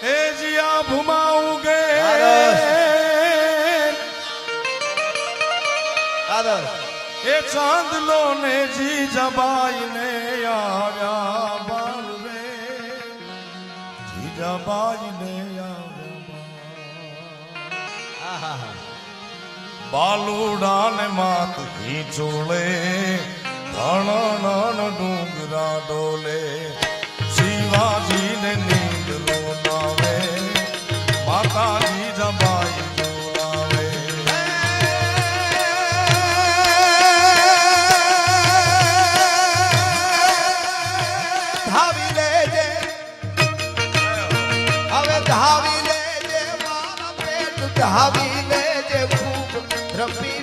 એ જીયા ભુમાઉગે એ ચાંદલો ને જી જબાઈ ને આવ્યા બાળવે જી જબાઈ ને આવ્યા બાલુડા ને માત ખીચોળે ધણ ડુંગરા ડોલે શિવાજી ને નીંદ રોનાવે માતાજી જબાઈ જોલાવે ધાવી લેજે હવે ધાવી લેજે મારા પેટ ધાવી લેજે ખૂબ રમી